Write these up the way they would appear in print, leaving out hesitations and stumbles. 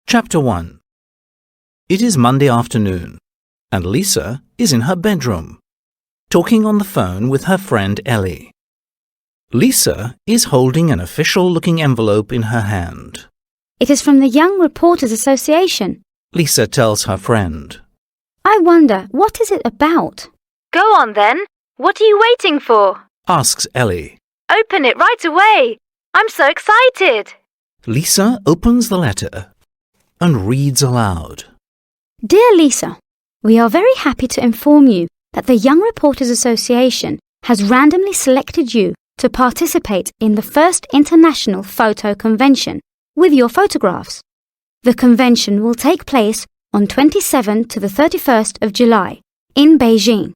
Chapter 1. It is Monday afternoon, and Lisa is in her bedroom, talking on the phone with her friend Ellie. Lisa is holding an official-looking envelope in her hand. It is from the Young Reporters Association. Lisa tells her friend. I wonder, what is it about? Go on then. What are you waiting for? Asks Ellie. Open it right away. I'm so excited. Lisa opens the letter and reads aloud. Dear Lisa, we are very happy to inform you that the Young Reporters Association has randomly selected you to participate in the first International Photo Convention with your photographs. The convention will take place on 27 to the 31st of July in Beijing.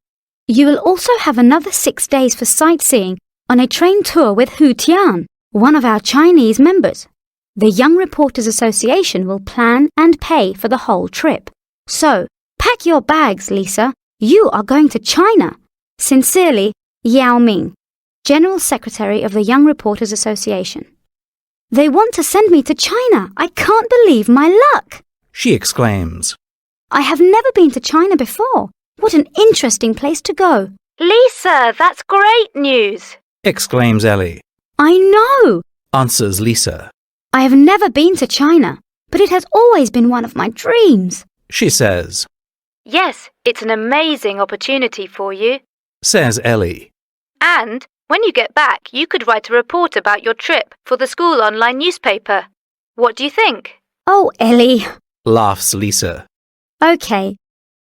You will also have another 6 days for sightseeing on a train tour with Hu Tian, one of our Chinese members. The Young Reporters Association will plan and pay for the whole trip. So, pack your bags, Lisa. You are going to China. Sincerely, Yao Ming, General Secretary of the Young Reporters Association. They want to send me to China. I can't believe my luck, She exclaims. I have never been to China before. What an interesting place to go. Lisa, that's great news. Exclaims Ellie. I know, Answers Lisa. I have never been to China, but it has always been one of my dreams. She says. Yes, it's an amazing opportunity for you. Says Ellie. And when you get back, you could write a report about your trip for the school online newspaper. What do you think? Oh, Ellie. Laughs Lisa. Okay.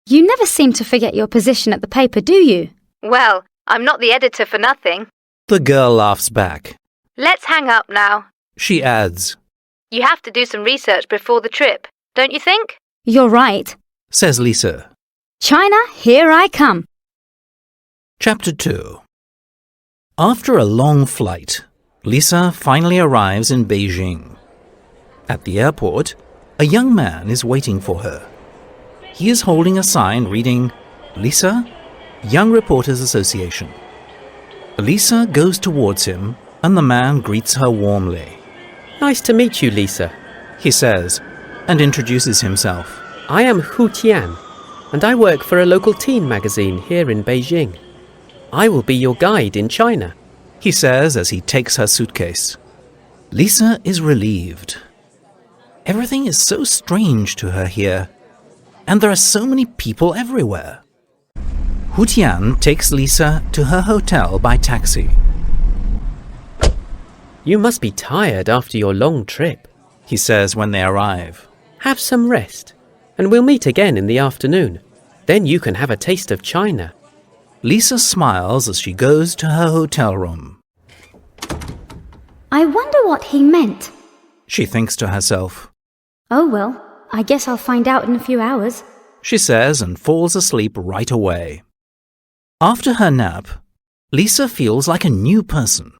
You never seem to forget your position at the paper, do you? Well, I'm not the editor for nothing. The girl laughs back. Let's hang up now. She adds. You have to do some research before the trip, don't you think? You're right. Says Lisa. China, here I come. Chapter 2. After a long flight, Lisa finally arrives in Beijing. At the airport, a young man is waiting for her. He is holding a sign reading, Lisa, Young Reporters Association. Lisa goes towards him and the man greets her warmly. Nice to meet you, Lisa. He says, and introduces himself. I am Hu Tian, and I work for a local teen magazine here in Beijing. I will be your guide in China. He says as he takes her suitcase. Lisa is relieved. Everything is so strange to her here, and there are so many people everywhere. Hu Tian takes Lisa to her hotel by taxi. You must be tired after your long trip, He says when they arrive. Have some rest, and we'll meet again in the afternoon. Then you can have a taste of China. Lisa smiles as she goes to her hotel room. I wonder what he meant. She thinks to herself. Oh well, I guess I'll find out in a few hours. She says and falls asleep right away. After her nap, Lisa feels like a new person.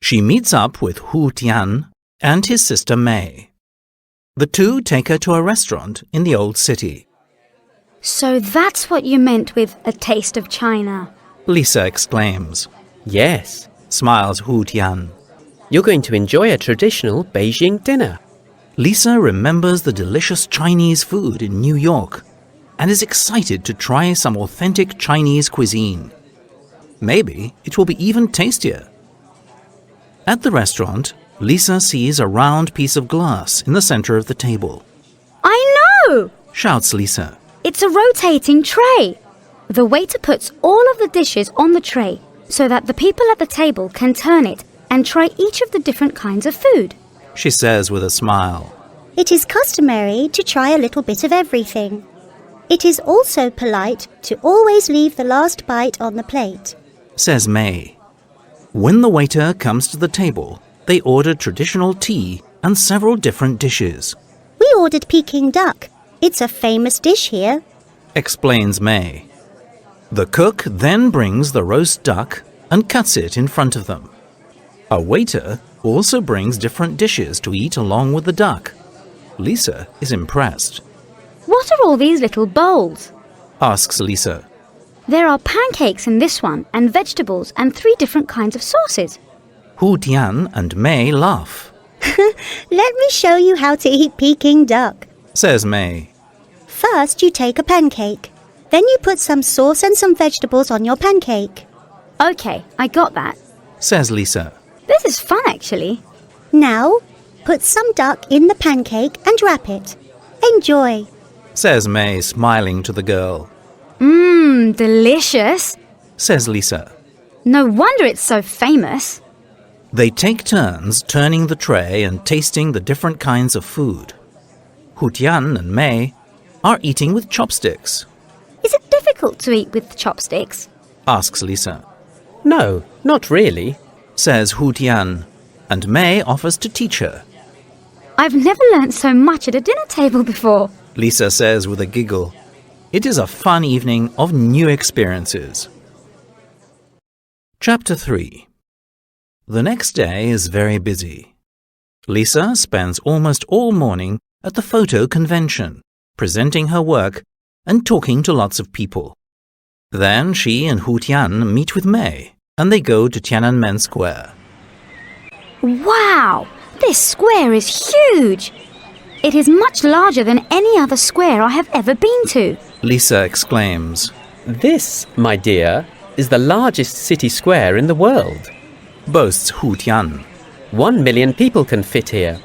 She meets up with Hu Tian and his sister May. The two take her to a restaurant in the old city. So that's what you meant with a taste of China. Lisa exclaims. Yes, Smiles Hu Tian. you're going to enjoy a traditional Beijing dinner. Lisa remembers the delicious Chinese food in New York and is excited to try some authentic Chinese cuisine. Maybe it will be even tastier. At the restaurant, Lisa sees a round piece of glass in the center of the table. I know! Shouts Lisa. It's a rotating tray. The waiter puts all of the dishes on the tray so that the people at the table can turn it and try each of the different kinds of food. She says with a smile. It is customary to try a little bit of everything. It is also polite to always leave the last bite on the plate. Says May. When the waiter comes to the table, they order traditional tea and several different dishes. We ordered Peking duck. It's a famous dish here. Explains May. The cook then brings the roast duck and cuts it in front of them. A waiter also brings different dishes to eat along with the duck. Lisa is impressed. What are all these little bowls? Asks Lisa. There are pancakes in this one and vegetables and 3 different kinds of sauces. Hu Tian and May laugh. Let me show you how to eat Peking duck, says May. First, you take a pancake. Then you put some sauce and some vegetables on your pancake. OK, I got that. Says Lisa. This is fun, actually. Now, put some duck in the pancake and wrap it. Enjoy. Says May, smiling to the girl. Mmm, delicious. Says Lisa. No wonder it's so famous. They take turns turning the tray and tasting the different kinds of food. Hu Tian and May are eating with chopsticks. Is it difficult to eat with chopsticks? Asks Lisa. No, not really. Says Hu Tian, and May offers to teach her. I've never learnt so much at a dinner table before. Lisa says with a giggle. It is a fun evening of new experiences. Chapter 3. The next day is very busy. Lisa spends almost all morning at the photo convention, presenting her work and talking to lots of people. Then she and Hu Tian meet with May, and they go to Tiananmen Square. Wow! This square is huge! It is much larger than any other square I have ever been to. Lisa exclaims. This, my dear, is the largest city square in the world. Boasts Hu Tian. 1 million people can fit here.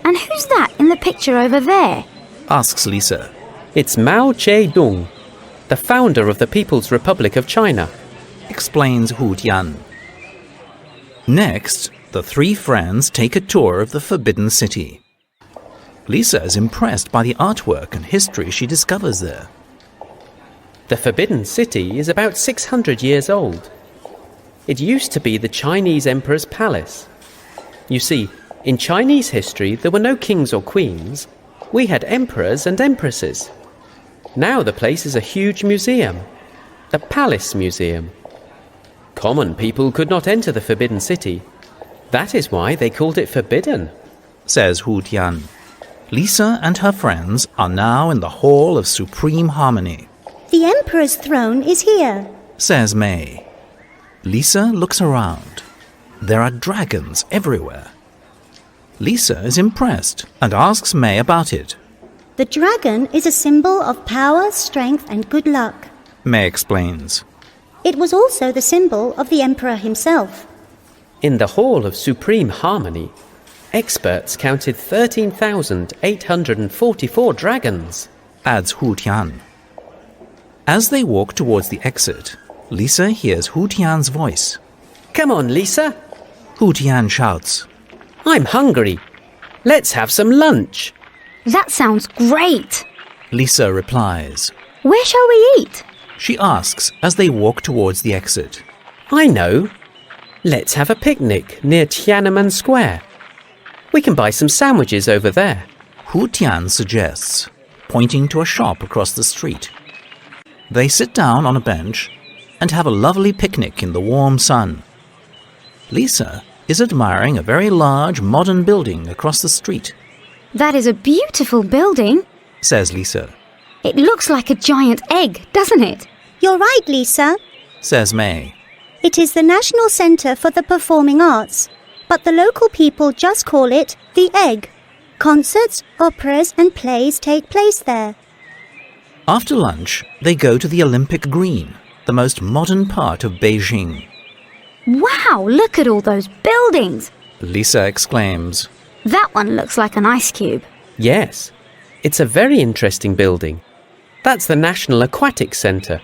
And who's that in the picture over there? Asks Lisa. It's Mao Zedong, the founder of the People's Republic of China. Explains Hu Tian. Next, the three friends take a tour of the Forbidden City. Lisa is impressed by the artwork and history she discovers there. The Forbidden City is about 600 years old. It used to be the Chinese emperor's palace. You see, in Chinese history there were no kings or queens. We had emperors and empresses. Now the place is a huge museum, the Palace Museum. Common people could not enter the Forbidden City. That is why they called it forbidden. Says Hu Tian. Lisa and her friends are now in the Hall of Supreme Harmony. The Emperor's throne is here. Says May. Lisa looks around. There are dragons everywhere. Lisa is impressed and asks May about it. The dragon is a symbol of power, strength, and good luck. May explains. It was also the symbol of the Emperor himself. In the Hall of Supreme Harmony, experts counted 13,844 dragons. Adds Hu Tian. As they walk towards the exit, Lisa hears Hu Tian's voice. Come on, Lisa. Hu Tian shouts. I'm hungry. Let's have some lunch. That sounds great. Lisa replies. Where shall we eat? She asks as they walk towards the exit. I know. Let's have a picnic near Tiananmen Square. We can buy some sandwiches over there. Hu Tian suggests, pointing to a shop across the street. They sit down on a bench and have a lovely picnic in the warm sun. Lisa is admiring a very large modern building across the street. That is a beautiful building, Says Lisa. It looks like a giant egg, doesn't it? You're right, Lisa. Says May. It is the National Centre for the Performing Arts, but the local people just call it the Egg. Concerts, operas and plays take place there. After lunch, they go to the Olympic Green, the most modern part of Beijing. Wow, look at all those buildings. Lisa exclaims. That one looks like an ice cube. Yes, it's a very interesting building. That's the National Aquatic Centre.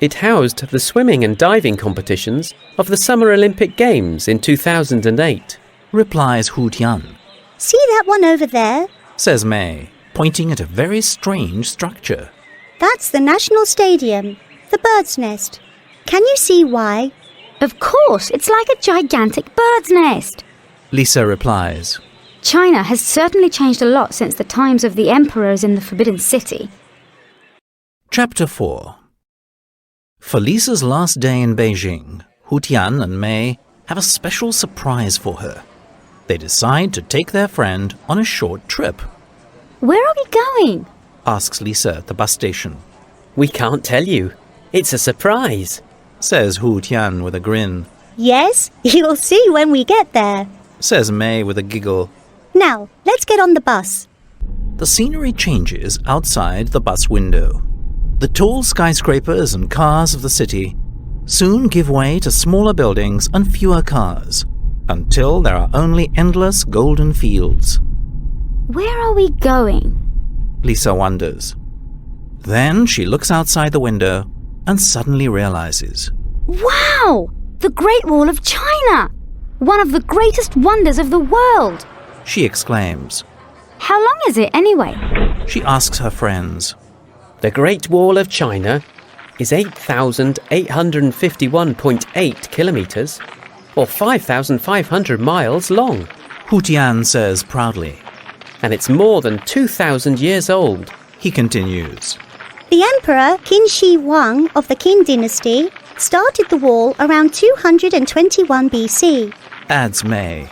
It housed the swimming and diving competitions of the Summer Olympic Games in 2008. Replies Hu Tian. See that one over there? Says May, pointing at a very strange structure. That's the National Stadium, the bird's nest. Can you see why? Of course, it's like a gigantic bird's nest. Lisa replies. China has certainly changed a lot since the times of the emperors in the Forbidden City. Chapter 4. For Lisa's last day in Beijing, Hu Tian and May have a special surprise for her. They decide to take their friend on a short trip. Where are we going? Asks Lisa at the bus station. We can't tell you. It's a surprise. Says Hu Tian with a grin. Yes, you'll see when we get there. Says May with a giggle. Now, let's get on the bus. The scenery changes outside the bus window. The tall skyscrapers and cars of the city soon give way to smaller buildings and fewer cars, until there are only endless golden fields. Where are we going? Lisa wonders. Then she looks outside the window and suddenly realizes. Wow! The Great Wall of China! One of the greatest wonders of the world! She exclaims. How long is it anyway? She asks her friends. The Great Wall of China is 8,851.8 kilometers, or 5,500 miles long. Hu Tian says proudly. And it's more than 2,000 years old. He continues. The Emperor Qin Shi Huang of the Qin dynasty started the wall around 221 BC. Adds May.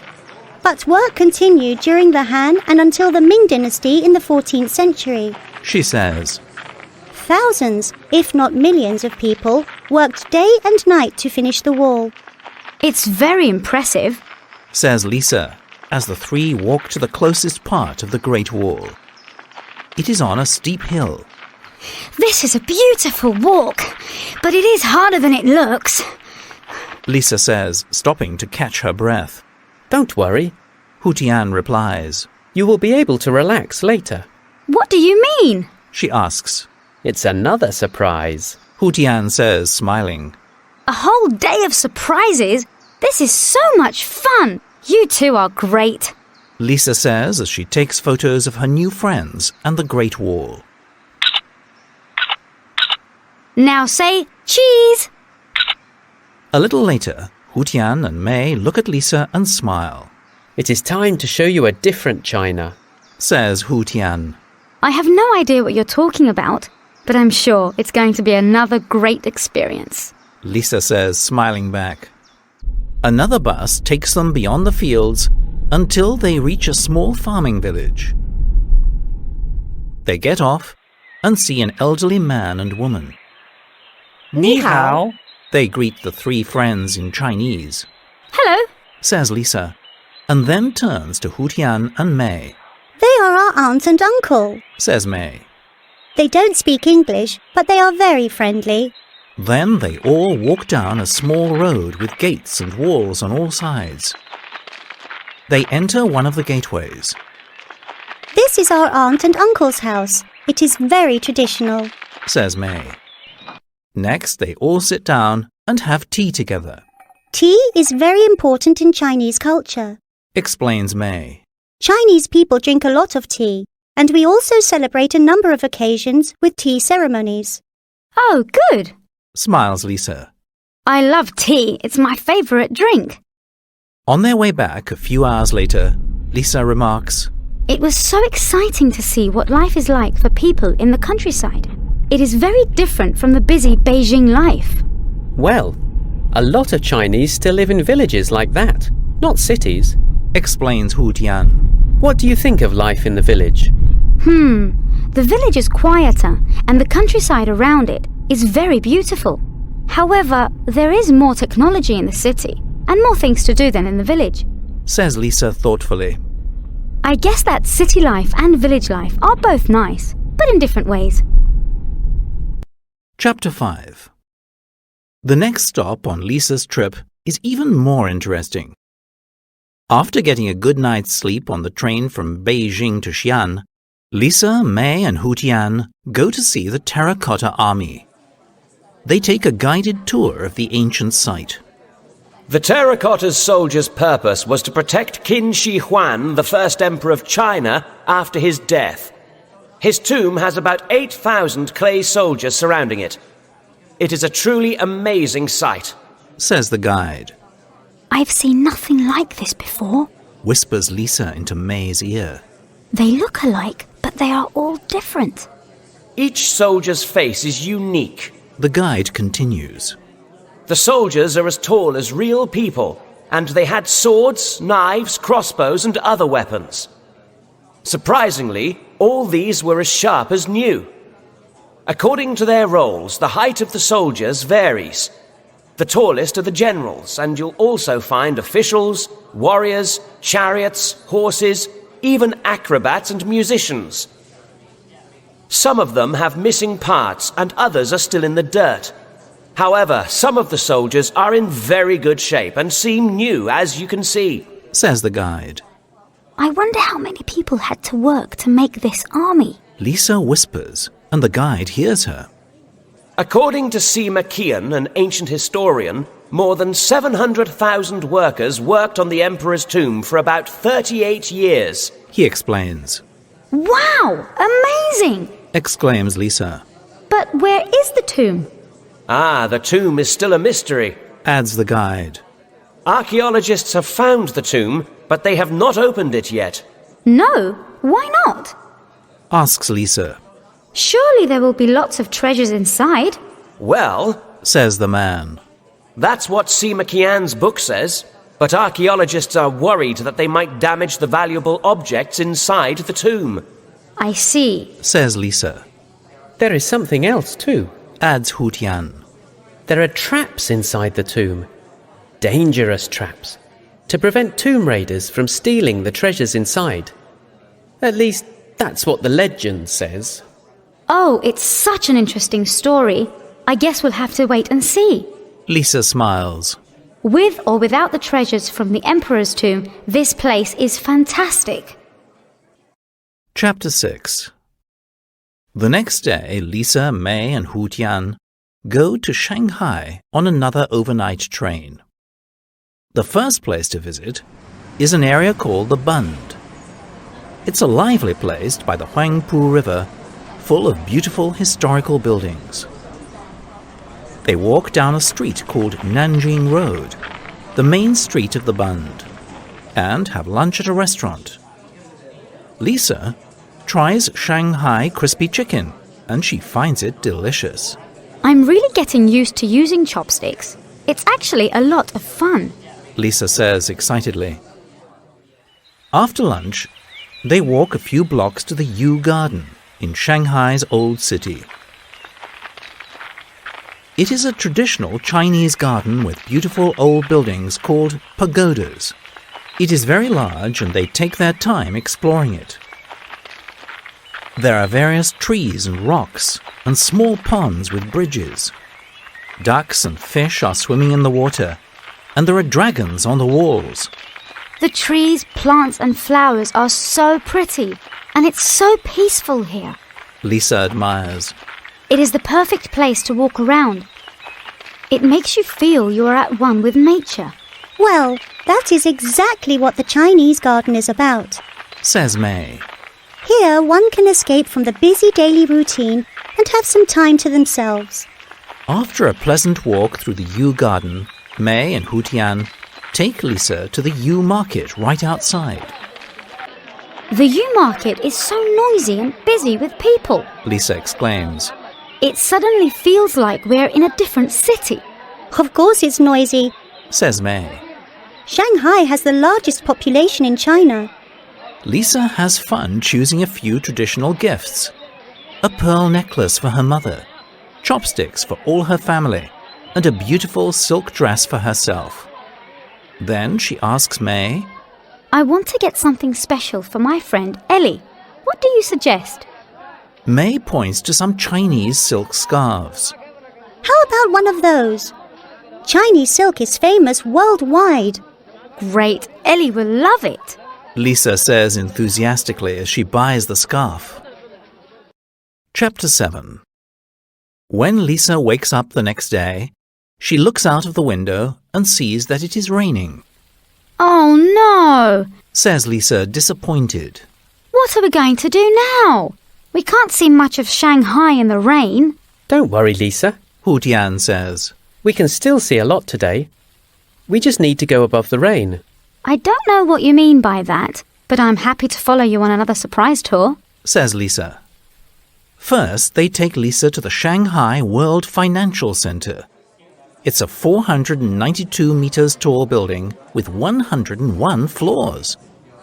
But work continued during the Han and until the Ming dynasty in the 14th century. She says. Thousands, if not millions of people, worked day and night to finish the wall. It's very impressive, Says Lisa, as the three walk to the closest part of the Great Wall. It is on a steep hill. This is a beautiful walk, but it is harder than it looks. Lisa says, stopping to catch her breath. Don't worry, Hu Tian replies. you will be able to relax later. What do you mean? She asks. It's another surprise. Hu Tian says, smiling. A whole day of surprises? This is so much fun! You two are great. Lisa says as she takes photos of her new friends and the Great Wall. Now say cheese! A little later, Hu Tian and May look at Lisa and smile. It is time to show you a different China. Says Hu Tian. I have no idea what you're talking about, but I'm sure it's going to be another great experience. Lisa says, smiling back. Another bus takes them beyond the fields until they reach a small farming village. They get off and see an elderly man and woman. Ni hao. They greet the three friends in Chinese, Hello. says Lisa, and then turns to Hu Tian and May, They are our aunt and uncle. says May. They don't speak English, but they are very friendly. Then they all walk down a small road with gates and walls on all sides. They enter one of the gateways. This is our aunt and uncle's house. It is very traditional. Says May. Next, they all sit down and have tea together. Tea is very important in Chinese culture. Explains May. Chinese people drink a lot of tea, and we also celebrate a number of occasions with tea ceremonies. Oh, good. Smiles Lisa. I love tea. It's my favourite drink. On their way back a few hours later, Lisa remarks, It was so exciting to see what life is like for people in the countryside. It is very different from the busy Beijing life. Well, a lot of Chinese still live in villages like that, not cities. explains Hu Tian. What do you think of life in the village? The village is quieter and the countryside around it is very beautiful. However, there is more technology in the city and more things to do than in the village. Says Lisa thoughtfully. I guess that city life and village life are both nice, but in different ways. Chapter 5. The next stop on Lisa's trip is even more interesting. After getting a good night's sleep on the train from Beijing to Xi'an, Lisa, May and Hu Tian go to see the Terracotta Army. They take a guided tour of the ancient site. The Terracotta's soldiers' purpose was to protect Qin Shi Huang, the first emperor of China, after his death. His tomb has about 8,000 clay soldiers surrounding it. It is a truly amazing sight. Says the guide. I've seen nothing like this before. Whispers Lisa into May's ear. They look alike, but they are all different. Each soldier's face is unique. The guide continues. The soldiers are as tall as real people, and they had swords, knives, crossbows, and other weapons. Surprisingly, all these were as sharp as new. According to their roles, the height of the soldiers varies. The tallest are the generals, and you'll also find officials, warriors, chariots, horses, even acrobats and musicians. Some of them have missing parts and others are still in the dirt. However, some of the soldiers are in very good shape and seem new, as you can see, says the guide. I wonder how many people had to work to make this army. Lisa whispers, and the guide hears her. According to Sima Qian, an ancient historian, more than 700,000 workers worked on the emperor's tomb for about 38 years. He explains. Wow! Amazing! Exclaims Lisa. But where is the tomb? Ah, the tomb is still a mystery, Adds the guide. Archaeologists have found the tomb, but they have not opened it yet. No, why not? Asks Lisa. Surely there will be lots of treasures inside. Well, Says the man. that's what Sima Qian's book says, but archaeologists are worried that they might damage the valuable objects inside the tomb. I see. Says Lisa. There is something else too. Adds Hu Tian. There are traps inside the tomb. Dangerous traps. To prevent tomb raiders from stealing the treasures inside. At least, that's what the legend says. Oh, it's such an interesting story. I guess we'll have to wait and see. Lisa smiles. With or without the treasures from the Emperor's tomb, this place is fantastic. Chapter 6. The next day, Lisa, May, and Hu Tian go to Shanghai on another overnight train. The first place to visit is an area called the Bund. It's a lively place by the Huangpu River, full of beautiful historical buildings. They walk down a street called Nanjing Road, the main street of the Bund, and have lunch at a restaurant. Lisa tries Shanghai crispy chicken, and she finds it delicious. I'm really getting used to using chopsticks. It's actually a lot of fun. Lisa says excitedly. After lunch, they walk a few blocks to the Yu Garden in Shanghai's old city. It is a traditional Chinese garden with beautiful old buildings called pagodas. It is very large and they take their time exploring it. There are various trees and rocks and small ponds with bridges. Ducks and fish are swimming in the water, and there are dragons on the walls. The trees, plants and flowers are so pretty, and it's so peaceful here. Lisa admires. It is the perfect place to walk around. It makes you feel you are at one with nature. Well, that is exactly what the Chinese garden is about. Says May. Here, one can escape from the busy daily routine and have some time to themselves. After a pleasant walk through the Yu Garden, May and Hu Tian take Lisa to the Yu Market right outside. The Yu Market is so noisy and busy with people. Lisa exclaims. It suddenly feels like we're in a different city. Of course it's noisy. Says May. Shanghai has the largest population in China. Lisa has fun choosing a few traditional gifts. A pearl necklace for her mother, chopsticks for all her family, and a beautiful silk dress for herself. Then she asks May, I want to get something special for my friend Ellie. What do you suggest? May points to some Chinese silk scarves. How about one of those? Chinese silk is famous worldwide. Great, Ellie will love it. Lisa says enthusiastically as she buys the scarf. Chapter 7. When Lisa wakes up the next day, she looks out of the window and sees that it is raining. Oh no! Says Lisa, disappointed. What are we going to do now? We can't see much of Shanghai in the rain. Don't worry, Lisa. Hu Tian says. We can still see a lot today. We just need to go above the rain. I don't know what you mean by that, but I'm happy to follow you on another surprise tour. Says Lisa. First, they take Lisa to the Shanghai World Financial Center. It's a 492 meters tall building with 101 floors.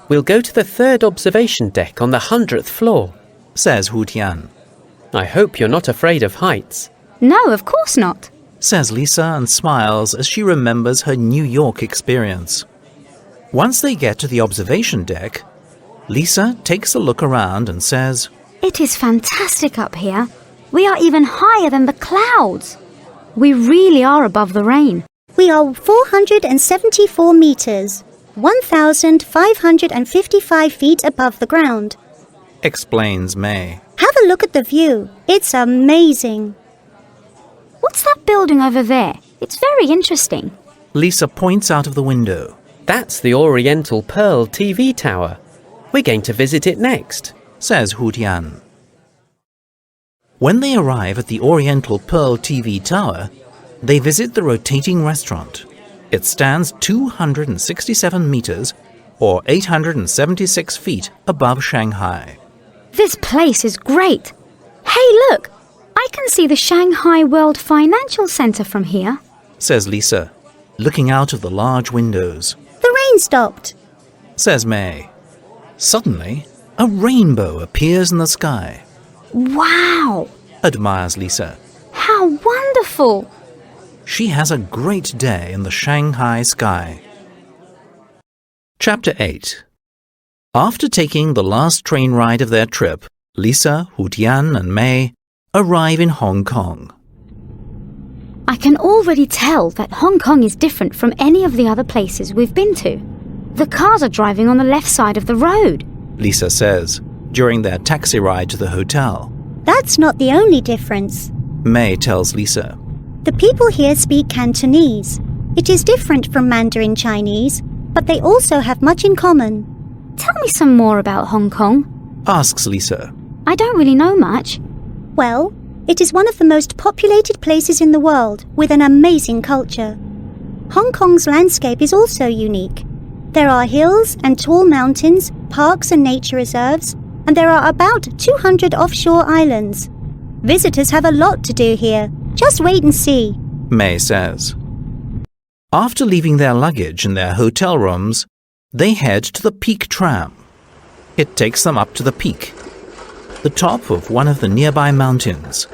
We'll go to the third observation deck on the 100th floor. Says Hu Tian. I hope you're not afraid of heights. No, of course not. Says Lisa and smiles as she remembers her New York experience. Once they get to the observation deck, Lisa takes a look around and says, It is fantastic up here. We are even higher than the clouds. We really are above the rain. We are 474 meters, 1,555 feet above the ground. explains May. Have a look at the view. It's amazing. What's that building over there? It's very interesting. Lisa points out of the window. That's the Oriental Pearl TV tower. We're going to visit it next, says Hu Tian. When they arrive at the Oriental Pearl TV tower, they visit the rotating restaurant. It stands 267 meters, or 876 feet above Shanghai. This place is great. Hey, look! I can see the Shanghai World Financial Center from here, says Lisa, looking out of the large windows. The rain stopped, says May. Suddenly, a rainbow appears in the sky. Wow! Admires Lisa. How wonderful! She has a great day in the Shanghai sky. Chapter 8. After taking the last train ride of their trip, Lisa, Hu Tian and May arrive in Hong Kong. I can already tell that Hong Kong is different from any of the other places we've been to. The cars are driving on the left side of the road, Lisa says, during their taxi ride to the hotel. That's not the only difference. May tells Lisa. The people here speak Cantonese. It is different from Mandarin Chinese, but they also have much in common. Tell me some more about Hong Kong, asks Lisa. I don't really know much. Well, it is one of the most populated places in the world, with an amazing culture. Hong Kong's landscape is also unique. There are hills and tall mountains, parks and nature reserves, and there are about 200 offshore islands. Visitors have a lot to do here. Just wait and see, May says. After leaving their luggage in their hotel rooms, they head to the Peak Tram. It takes them up to the peak, the top of one of the nearby mountains,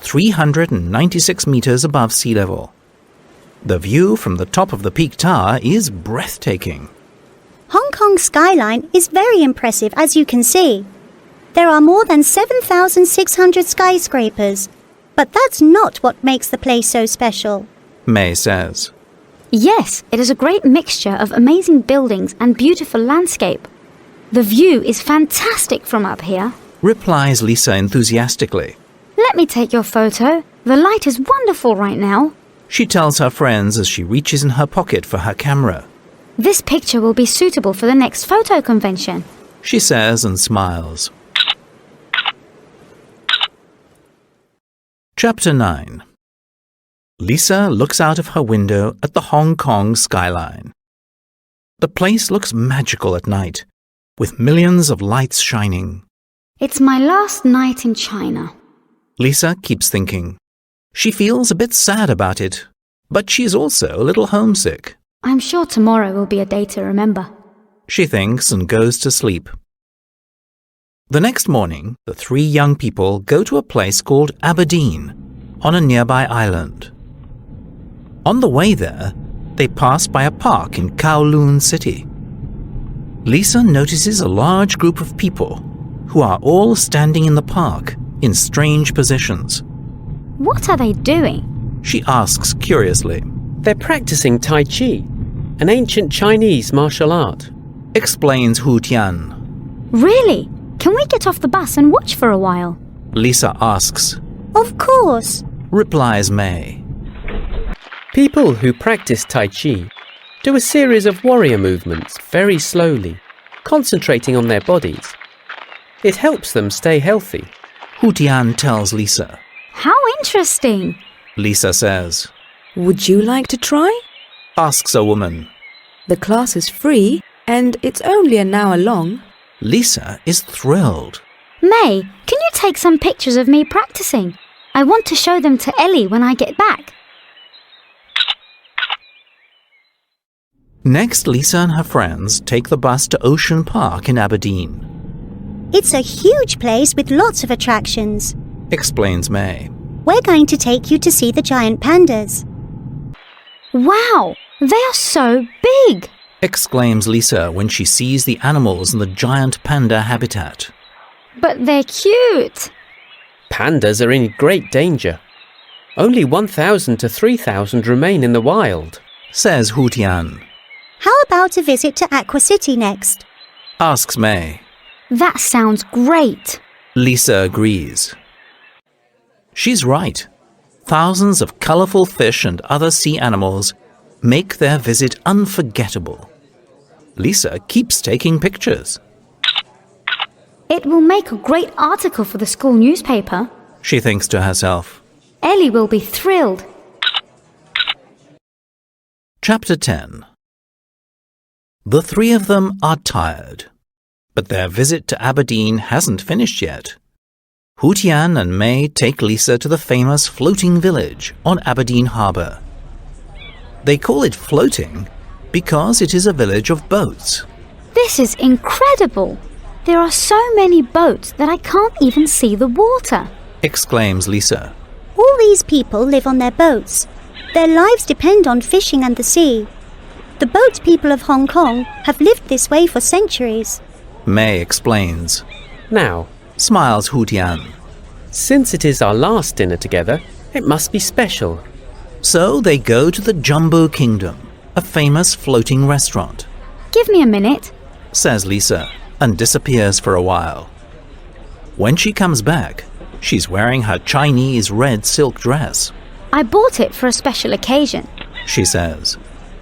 396 meters above sea level. The view from the top of the peak tower is breathtaking. Hong Kong's skyline is very impressive, as you can see. There are more than 7,600 skyscrapers, but that's not what makes the place so special, May says. Yes, it is a great mixture of amazing buildings and beautiful landscape. The view is fantastic from up here, replies Lisa enthusiastically. Let me take your photo. The light is wonderful right now. She tells her friends as she reaches in her pocket for her camera. This picture will be suitable for the next photo convention, she says and smiles. Chapter 9. Lisa looks out of her window at the Hong Kong skyline. The place looks magical at night, with millions of lights shining. It's my last night in China. Lisa keeps thinking. She feels a bit sad about it, but she's also a little homesick. I'm sure tomorrow will be a day to remember. She thinks and goes to sleep. The next morning, the three young people go to a place called Aberdeen, on a nearby island. On the way there, they pass by a park in Kowloon City. Lisa notices a large group of people who are all standing in the park in strange positions. What are they doing? She asks curiously. They're practicing Tai Chi, an ancient Chinese martial art, explains Hu Tian. Really? Can we get off the bus and watch for a while? Lisa asks. Of course, replies May. People who practice Tai Chi do a series of warrior movements very slowly, concentrating on their bodies. It helps them stay healthy. Hu Tian tells Lisa. How interesting, Lisa says. Would you like to try? Asks a woman. The class is free and it's only an hour long. Lisa is thrilled. May, can you take some pictures of me practicing? I want to show them to Ellie when I get back. Next, Lisa and her friends take the bus to Ocean Park in Aberdeen. it's a huge place with lots of attractions, Explains May. We're going to take you to see the giant pandas. Wow, they are so big. exclaims Lisa when she sees the animals in the giant panda habitat. But they're cute. Pandas are in great danger. Only 1,000 to 3,000 remain in the wild, says Hu Tian. How about a visit to Aqua City next? Asks May. That sounds great. Lisa agrees. She's right. Thousands of colourful fish and other sea animals make their visit unforgettable. Lisa keeps taking pictures. It will make a great article for the school newspaper. She thinks to herself. Ellie will be thrilled. Chapter 10. The three of them are tired, but their visit to Aberdeen hasn't finished yet. Hu Tian and May take Lisa to the famous floating village on Aberdeen Harbour. They call it floating because it is a village of boats. This is incredible. There are so many boats that I can't even see the water, exclaims Lisa. All these people live on their boats. Their lives depend on fishing and the sea. The boat people of Hong Kong have lived this way for centuries. May explains. Now, Smiles Hu Tian. since it is our last dinner together, it must be special. So they go to the Jumbo Kingdom, a famous floating restaurant, Give me a minute. says Lisa, and disappears for a while. When she comes back, she's wearing her Chinese red silk dress, I bought it for a special occasion. she says.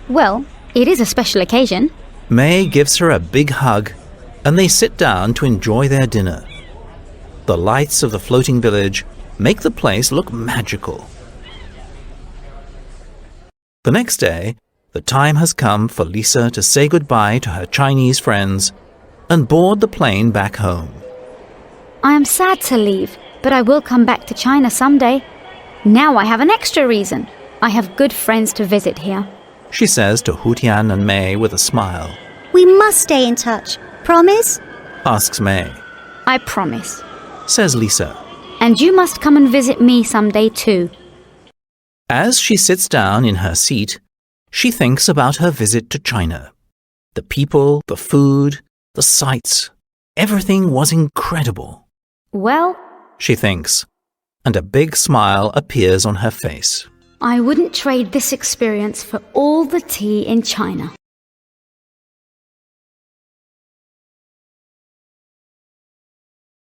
Well, it is a special occasion. May gives her a big hug, and they sit down to enjoy their dinner. The lights of the floating village make the place look magical. The next day, the time has come for Lisa to say goodbye to her Chinese friends and board the plane back home. I am sad to leave, but I will come back to China someday. Now I have an extra reason. I have good friends to visit here. She says to Hu Tian and May with a smile. We must stay in touch. Promise? Asks May. I promise. Says Lisa. And you must come and visit me someday too. As she sits down in her seat, she thinks about her visit to China. The people, the food, the sights, everything was incredible. Well, She thinks, and a big smile appears on her face. I wouldn't trade this experience for all the tea in China.